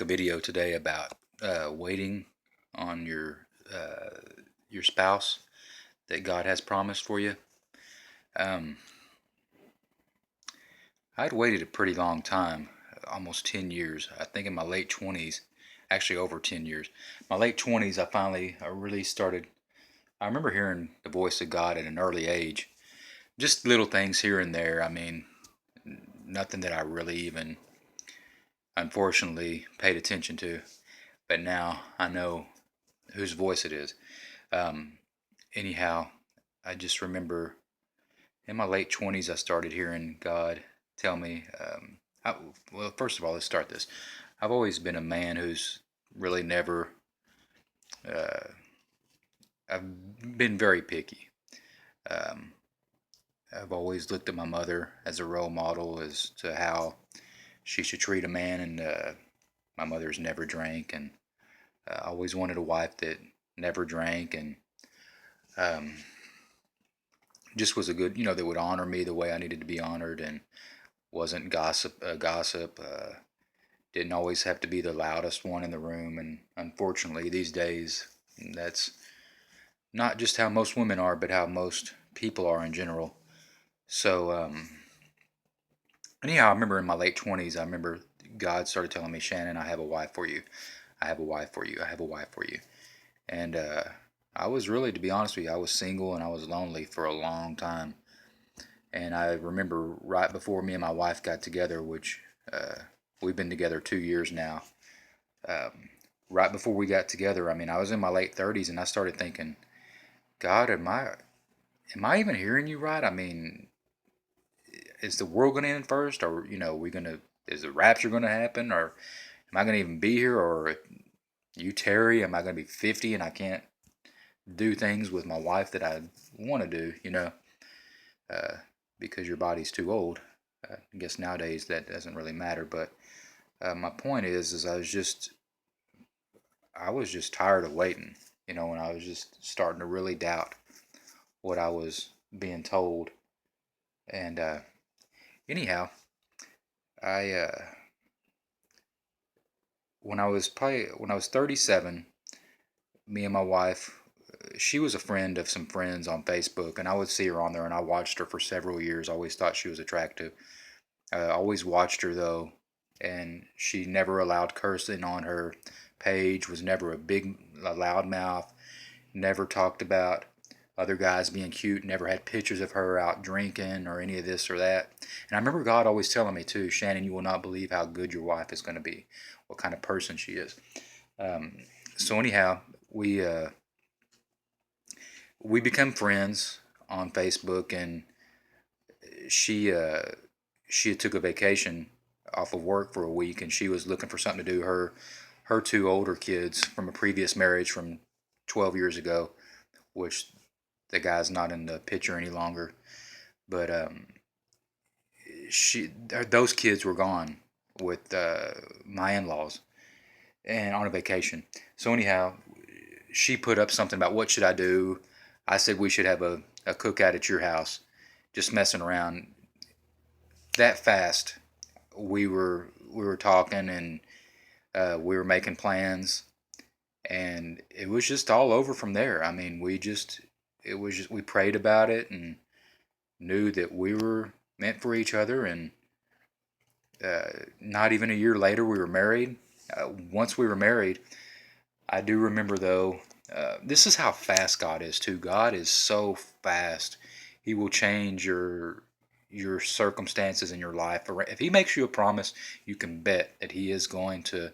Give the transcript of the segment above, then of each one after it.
A video today about waiting on your spouse that God has promised for you. Um, I'd waited a pretty long time, almost 10 years. I think in my late 20s, actually over 10 years. My late 20s, I really started. I remember hearing the voice of God at an early age. Just little things here and there. I mean, nothing that I really even, unfortunately, paid attention to. But now I know whose voice it is. Um, Anyhow, I just remember in my late 20s, I started hearing God tell me, well, first of all, let's start this. I've always been a man who's really never, uh, I've been very picky. Um, I've always looked at my mother as a role model as to how she should treat a man, and my mother's never drank, and I always wanted a wife that never drank, and um, just was a good, that would honor me the way I needed to be honored, and wasn't gossip. Didn't always have to be the loudest one in the room, and unfortunately, these days, that's not just how most women are, but how most people are in general. So, anyhow, I remember in my late 20s, I remember God started telling me, Shannon, I have a wife for you. I have a wife for you. I have a wife for you. And I was really, to be honest with you, I was single and I was lonely for a long time. And I remember right before me and my wife got together, which we've been together 2 years now. Um, right before we got together, I mean, I was in my late 30s, and I started thinking, God, am I even hearing you right? I mean, is the world going to end first, or is the rapture going to happen, or am I going to even be here, or if you tarry, am I going to be 50 and I can't do things with my wife that I want to do? Uh, because your body's too old. I guess nowadays that doesn't really matter, but my point is I was just tired of waiting, and I was just starting to really doubt what I was being told. And anyhow, I when I was 37, me and my wife, she was a friend of some friends on Facebook, and I would see her on there, and I watched her for several years. I always thought she was attractive. I always watched her though, and she never allowed cursing on her page. Was never a loudmouth. Never talked about other guys being cute. Never had pictures of her out drinking or any of this or that. And I remember God always telling me too, Shannon, you will not believe how good your wife is going to be, what kind of person she is. Um, so anyhow, we become friends on Facebook, and she she took a vacation off of work for a week, and she was looking for something to do. Her two older kids from a previous marriage from 12 years ago, which the guy's not in the picture any longer, but those kids were gone with my in-laws and on a vacation. So anyhow, she put up something about what should I do. I said we should have a cookout at your house, just messing around. That fast, we were talking, and we were making plans, and it was just all over from there. I mean, we prayed about it and knew that we were meant for each other, and not even a year later, we were married. Once we were married, I do remember though, this is how fast God is too. God is so fast. He will change your circumstances in your life. If He makes you a promise, you can bet that He is going to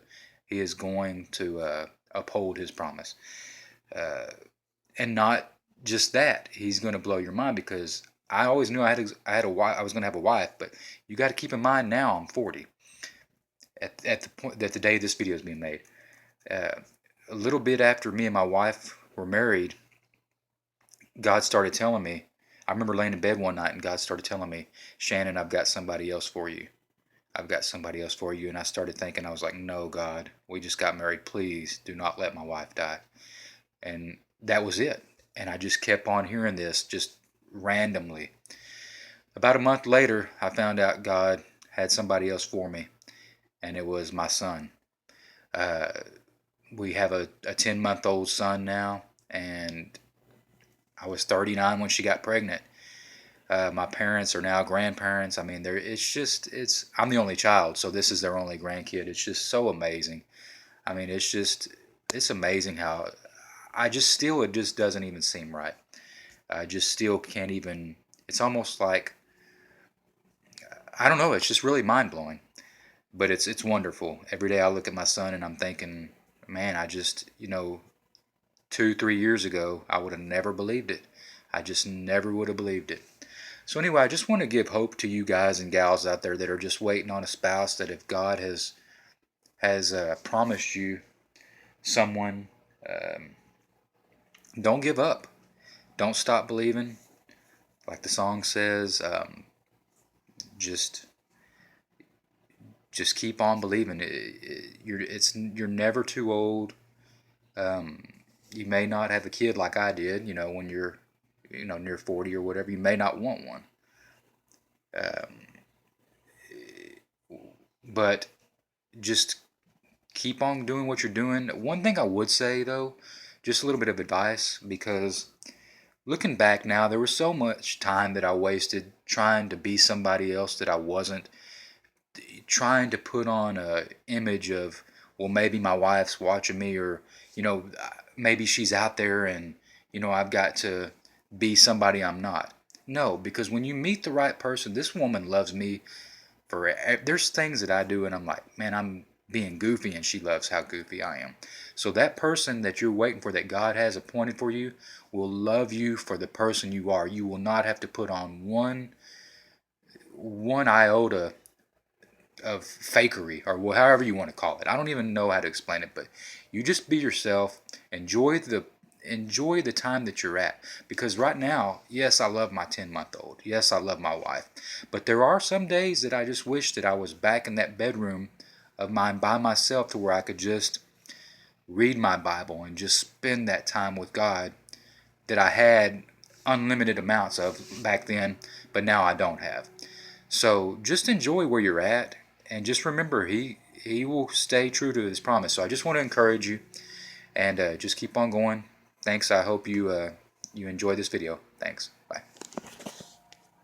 uphold His promise. Uh, and not just that, He's going to blow your mind, because I always knew I had a wife. I was going to have a wife, but you got to keep in mind now I'm 40 at the point that the day this video is being made. Uh, a little bit after me and my wife were married, God started telling me. I remember laying in bed one night, and God started telling me, Shannon, I've got somebody else for you. I've got somebody else for you. And I started thinking, I was like, no, God, we just got married. Please do not let my wife die. And that was it. And I just kept on hearing this just randomly. About a month later, I found out God had somebody else for me, and it was my son. We have a 10-month-old son now, and I was 39 when she got pregnant. My parents are now grandparents. I mean, I'm the only child, so this is their only grandkid. It's just so amazing. I mean, it's amazing how it just doesn't even seem right. I just still can't even, it's almost like, I don't know, it's just really mind blowing. But it's wonderful. Every day I look at my son and I'm thinking, man, 2, 3 years ago, I would have never believed it. I just never would have believed it. So anyway, I just want to give hope to you guys and gals out there that are just waiting on a spouse. That if God has promised you someone, um, don't give up. Don't stop believing. Like the song says, just just keep on believing. You're never too old. Um, you may not have a kid like I did. When you're near 40 or whatever, you may not want one. Um, but just keep on doing what you're doing. One thing I would say though, just a little bit of advice, because looking back now, there was so much time that I wasted trying to be somebody else that I wasn't, trying to put on a image of, well, maybe my wife's watching me, or maybe she's out there, and I've got to be somebody I'm not. No, because when you meet the right person, this woman loves me for, there's things that I do and I'm like, man, I'm being goofy, and she loves how goofy I am. So that person that you're waiting for, that God has appointed for you, will love you for the person you are. You will not have to put on one iota of fakery, or however you want to call it. I don't even know how to explain it, but you just be yourself. Enjoy the time that you're at, because right now, yes, I love my 10-month-old. Yes, I love my wife, but there are some days that I just wish that I was back in that bedroom of mine by myself, to where I could just read my Bible and just spend that time with God that I had unlimited amounts of back then, but now I don't have. So just enjoy where you're at, and just remember, he will stay true to his promise. So I just want to encourage you, and just keep on going. Thanks. I hope you enjoy this video. Thanks.